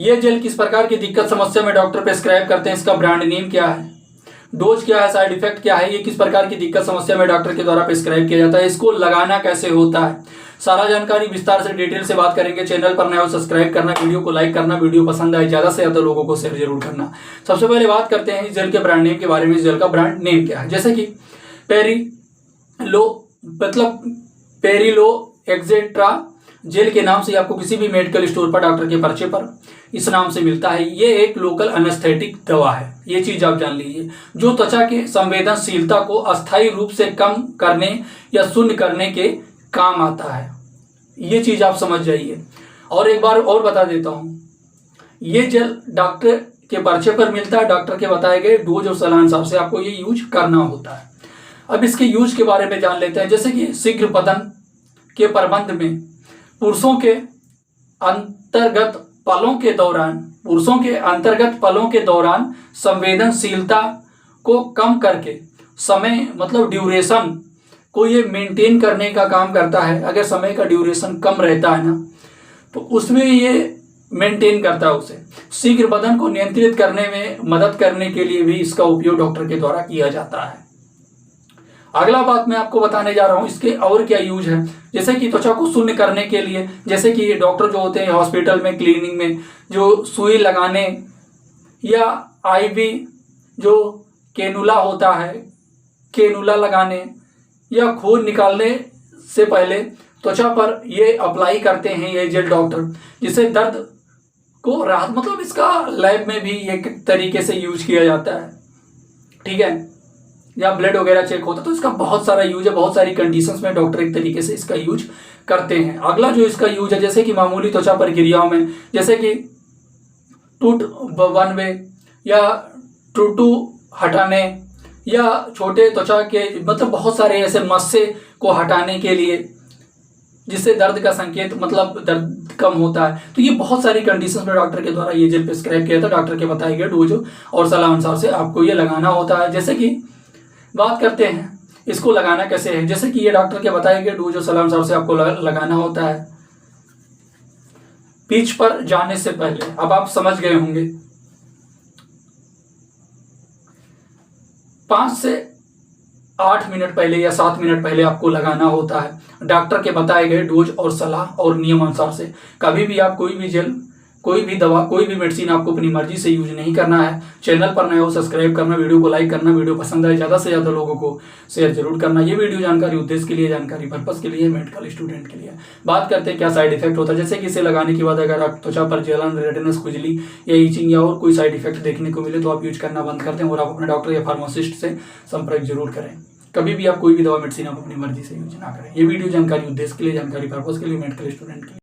ये जेल किस प्रकार की दिक्कत समस्या में डॉक्टर प्रेस्क्राइब करते हैं, इसका ब्रांड नेम क्या है, डोज क्या है, साइड इफेक्ट क्या है, ये किस प्रकार की दिक्कत समस्या में डॉक्टर के द्वारा प्रेस्क्राइब किया जाता है, इसको लगाना कैसे होता है, सारा जानकारी विस्तार से डिटेल से बात करेंगे। चैनल पर नए हो सब्सक्राइब करना, वीडियो को लाइक करना, वीडियो पसंद आए ज़्यादा से ज़्यादा लोगों को शेयर जरूर करना। सबसे पहले बात करते हैं इस जेल के ब्रांड नेम के बारे में। इस जेल का ब्रांड नेम क्या है, जैसे कि पेरिलो मतलब पेरिलो एक्सेट्रा जेल के नाम से आपको किसी भी मेडिकल स्टोर पर डॉक्टर के पर्चे पर इस नाम से मिलता है। ये एक लोकल एनेस्थेटिक दवा है, ये चीज आप जान लीजिए, जो त्वचा के संवेदनशीलता को अस्थायी रूप से कम करने या शून्य करने के काम आता है। ये चीज आप समझ जाइए। और एक बार और बता देता हूं, ये जेल डॉक्टर के पर्चे पर मिलता है, डॉक्टर के बताए गए डोज और सलाह अनुसार से आपको ये यूज करना होता है। अब इसके यूज के बारे में जान लेते हैं। जैसे कि शीघ्र पतन के प्रबंध में पुरुषों के अंतर्गत पलों के दौरान संवेदनशीलता को कम करके समय मतलब ड्यूरेशन को ये मेंटेन करने का काम करता है। अगर समय का ड्यूरेशन कम रहता है ना, तो उसमें ये मेंटेन करता है उसे। शीघ्र बदन को नियंत्रित करने में मदद करने के लिए भी इसका उपयोग डॉक्टर के द्वारा किया जाता है। अगला बात मैं आपको बताने जा रहा हूं, इसके और क्या यूज है। जैसे कि त्वचा को शून्य करने के लिए, जैसे कि डॉक्टर जो होते हैं हॉस्पिटल में, क्लिनिक में जो सुई लगाने या आईवी जो कैनुला होता है, कैनुला लगाने या खून निकालने से पहले त्वचा पर ये अप्लाई करते हैं ये जेल डॉक्टर, जिससे दर्द को राहत, मतलब इसका लैब में भी एक तरीके से यूज किया जाता है, ठीक है, या ब्लड वगैरह चेक होता है। तो इसका बहुत सारा यूज है, बहुत सारी कंडीशंस में डॉक्टर एक तरीके से इसका यूज करते हैं। अगला जो इसका यूज है, जैसे कि मामूली त्वचा प्रक्रियाओं में, जैसे कि टूट वन वे या टूटू हटाने या छोटे त्वचा के मतलब बहुत सारे ऐसे मस्से को हटाने के लिए, जिससे दर्द का संकेत मतलब दर्द कम होता है। तो ये बहुत सारी कंडीशंस में डॉक्टर के द्वारा ये जेल प्रिस्क्राइब किया था। डॉक्टर के बताए गए डोज और सलाह अनुसार से आपको ये लगाना होता है। जैसे कि बात करते हैं इसको लगाना कैसे है। जैसे कि ये डॉक्टर के बताए गए डोज और सलाह अनुसार से आपको लगाना होता है पिच पर जाने से पहले। अब आप समझ गए होंगे, 5 से 8 मिनट पहले या 7 मिनट पहले आपको लगाना होता है, डॉक्टर के बताए गए डोज और सलाह और नियम अनुसार से। कभी भी आप कोई भी जेल, कोई भी दवा, कोई भी मेडिसिन आपको अपनी मर्जी से यूज नहीं करना है। चैनल पर नए हो सब्सक्राइब करना, वीडियो को लाइक करना, वीडियो पसंद आए ज़्यादा से ज़्यादा लोगों को शेयर जरूर करना। ये वीडियो जानकारी उद्देश्य के लिए, जानकारी पर्पस के लिए, मेडिकल स्टूडेंट के लिए। बात करते हैं क्या साइड इफेक्ट होता है। जैसे कि इसे लगाने के बाद अगर आप त्वचा पर जलन, रेडनेस, खुजली या ईचिंग या और कोई साइड इफेक्ट देखने को मिले तो आप यूज करना बंद करते हैं और आप अपने डॉक्टर या फार्मासिस्ट से संपर्क जरूर करें। कभी भी आप कोई भी दवा मेडिसिन आप अपनी मर्जी से यूज ना करें। ये वीडियो जानकारी उद्देश्य के लिए, जानकारी पर्पस के लिए, मेडिकल स्टूडेंट के लिए।